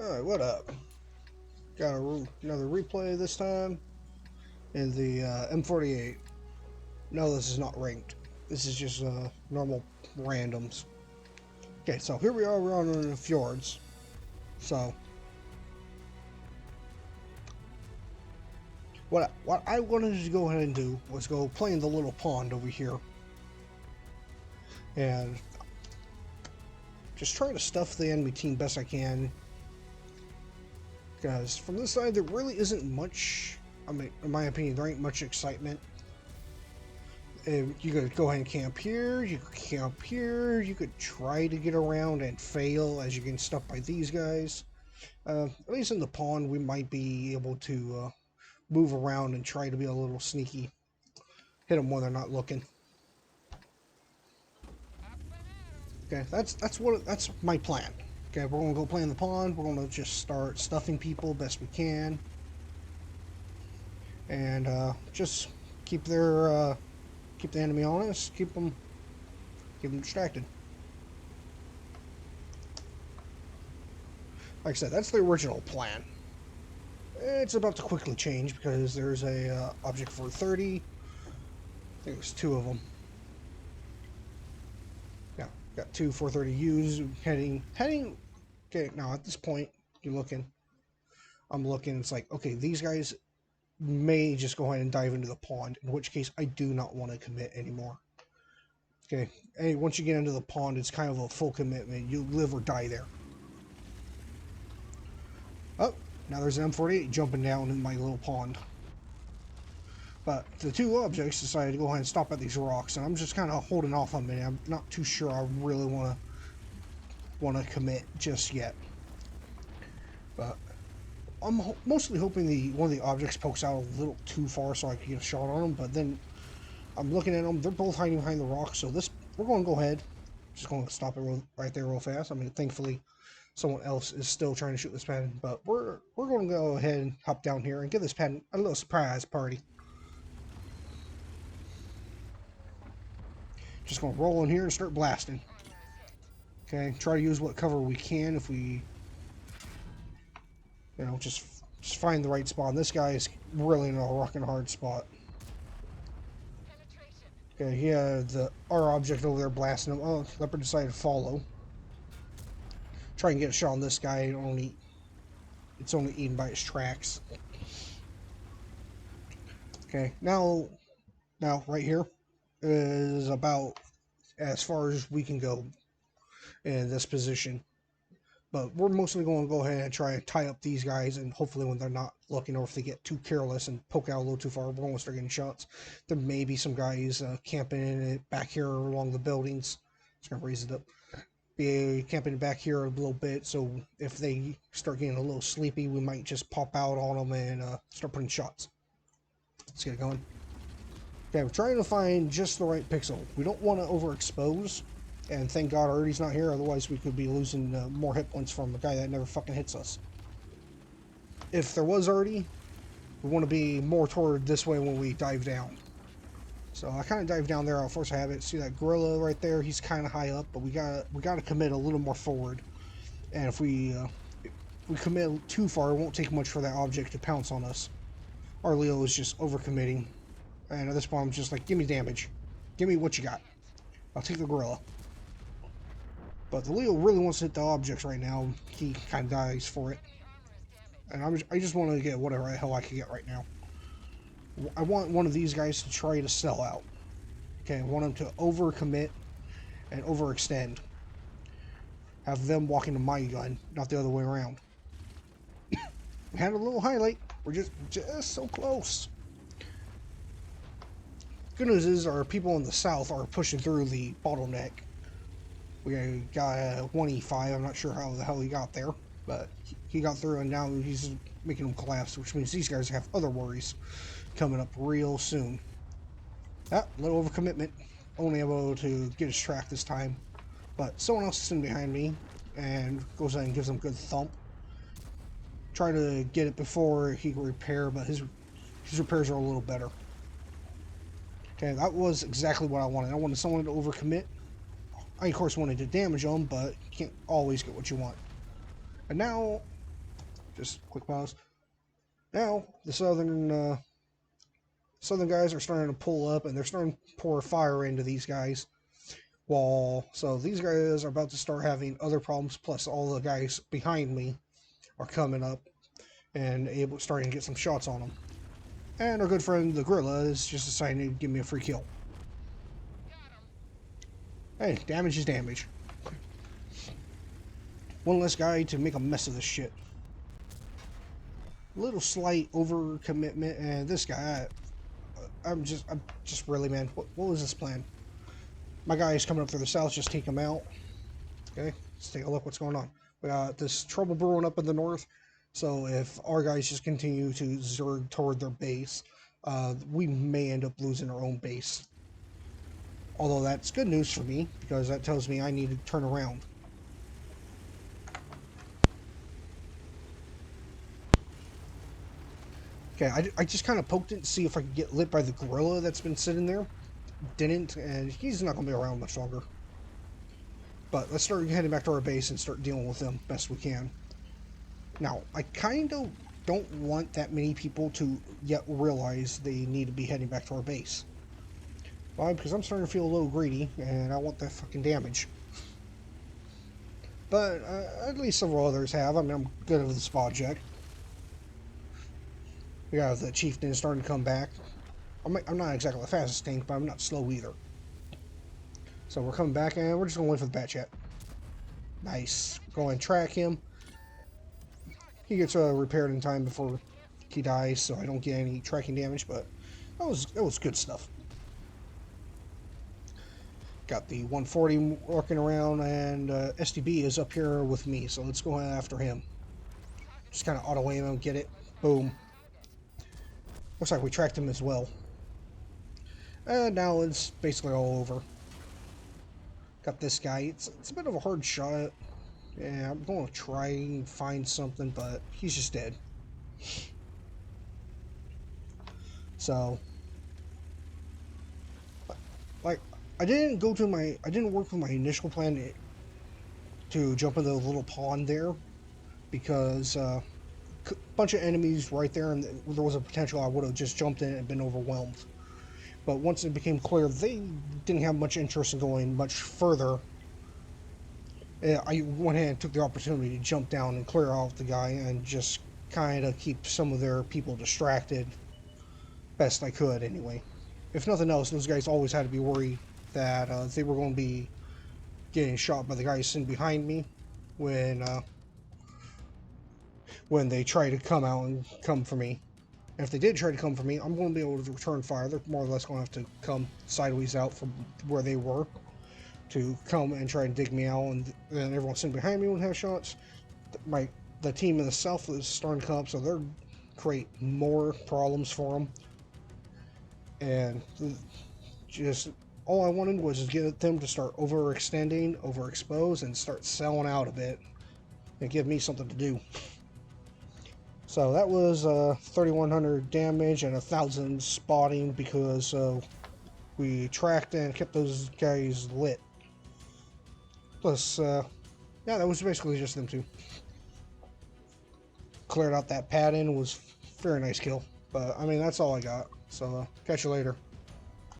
Alright, what up? Got another replay this time in the M48. No, this is not ranked. This is just normal randoms. Okay, so here we are, we're on the fjords. So, what I wanted to go ahead and do was go play in the little pond over here. And just try to stuff the enemy team best I can. Because from this side, there really isn't much, I mean, in my opinion, there ain't much excitement. And you could go ahead and camp here, you could camp here, you could try to get around and fail as you get stuck by these guys. At least in the pond, we might be able to move around and try to be a little sneaky. Hit them when they're not looking. Okay, that's my plan. Okay, we're gonna go play in the pond. We're gonna just start stuffing people best we can, and just keep the enemy on us. Keep them distracted. Like I said, that's the original plan. It's about to quickly change because there's a object 430. I think there's two of them. Yeah, got two 430Us heading. Okay, now at this point, I'm looking. It's like, okay, these guys may just go ahead and dive into the pond. In which case, I do not want to commit anymore. Okay, hey, once you get into the pond, it's kind of a full commitment. You live or die there. Oh, now there's an M48 jumping down in my little pond. But the two objects decided to go ahead and stop at these rocks, and I'm just kind of holding off on it. I'm not too sure I really want to commit just yet. But I'm mostly hoping one of the objects pokes out a little too far so I can get a shot on them. But then I'm looking at them; they're both hiding behind the rocks. So we're going to go ahead. Just going to stop it right there real fast. I mean, thankfully, someone else is still trying to shoot this pen, but we're going to go ahead and hop down here and give this pen a little surprise party. Just going to roll in here and start blasting. Okay, try to use what cover we can if we, just find the right spot. And this guy is really in a rockin' hard spot. Okay, he had our object over there blasting him. Oh, Leopard decided to follow. Try and get a shot on this guy. It's only eaten by his tracks. Okay, now right here is about as far as we can go in this position, but we're mostly going to go ahead and try and tie up these guys, and hopefully when they're not looking, or if they get too careless and poke out a little too far, we're going to start getting shots. There may be some guys camping in it back here along the buildings. Just going to raise it up. Be camping back here a little bit, so if they start getting a little sleepy, we might just pop out on them and start putting shots. Let's get it going. Okay, we're trying to find just the right pixel. We don't want to overexpose, and thank God Artie's not here, otherwise we could be losing more hit points from a guy that never fucking hits us. If there was Artie, we want to be more toward this way when we dive down. So I kind of dive down there, I'll force habit. See that gorilla right there? He's kind of high up, but we gotta commit a little more forward. And if we commit too far, it won't take much for that object to pounce on us. Our Leo is just overcommitting. And at this point, I'm just like, give me damage. Give me what you got. I'll take the gorilla. But the Leo really wants to hit the objects right now. He kind of dies for it. And I just want to get whatever the hell I can get right now. I want one of these guys to try to sell out. Okay, I want him to overcommit and overextend. Have them walk into my gun, not the other way around. We had a little highlight. We're just so close. Good news is our people in the south are pushing through the bottleneck. We got a 1E5. I'm not sure how the hell he got there, but he got through, and now he's making them collapse, which means these guys have other worries coming up real soon. Ah, little overcommitment. Only able to get his track this time, but someone else is sitting behind me and goes in and gives him a good thump. Try to get it before he can repair, but his repairs are a little better. Okay, that was exactly what I wanted. I wanted someone to overcommit. I, of course, wanted to damage them, but you can't always get what you want. And now Just quick pause. Now the southern guys are starting to pull up, and they're starting to pour fire into these guys. So these guys are about to start having other problems. Plus, all the guys behind me are coming up and starting to get some shots on them. And our good friend the gorilla is just deciding to give me a free kill. Hey, damage is damage. One less guy to make a mess of this shit. A little slight overcommitment, and this guy, I'm just really, man. What was this plan? My guy is coming up through the south. Just take him out. Okay, let's take a look. What's going on? We got this trouble brewing up in the north. So if our guys just continue to zerg toward their base, we may end up losing our own base. Although that's good news for me, because that tells me I need to turn around. Okay, I just kind of poked it to see if I could get lit by the gorilla that's been sitting there. Didn't, and he's not going to be around much longer. But let's start heading back to our base and start dealing with them best we can. Now, I kind of don't want that many people to yet realize they need to be heading back to our base. Why? Because I'm starting to feel a little greedy, and I want that fucking damage. But at least several others have. I mean, I'm good with this project. We got the chieftain starting to come back. I'm not exactly the fastest tank, but I'm not slow either. So we're coming back, and we're just going to wait for the bat chat. Nice. Go and track him. He gets repaired in time before he dies, so I don't get any tracking damage, but that was good stuff. Got the 140 working around, and SDB is up here with me, so let's go after him. Just kind of auto-aim him, get it. Boom. Looks like we tracked him as well. And now it's basically all over. Got this guy. It's a bit of a hard shot. Yeah, I'm going to try and find something, but he's just dead. So, like, I didn't work with my initial plan to jump into the little pond there, because a bunch of enemies right there, and there was a potential I would have just jumped in and been overwhelmed. But once it became clear they didn't have much interest in going much further, I went ahead and took the opportunity to jump down and clear out the guy and just kind of keep some of their people distracted best I could anyway. If nothing else, those guys always had to be worried that they were going to be getting shot by the guys sitting behind me when they try to come for me. And if they did try to come for me, I'm going to be able to return fire. They're more or less going to have to come sideways out from where they were to come and try and dig me out, and then everyone sitting behind me would have shots. The team in the south is starting to come up, so they're create more problems for them. And just all I wanted was to get them to start overextending, overexpose, and start selling out a bit, and give me something to do. So that was 3,100 damage and 1,000 spotting, because we tracked and kept those guys lit. Plus, yeah, that was basically just them two. Cleared out that pad-in, was a very nice kill. But, I mean, that's all I got. So, catch you later.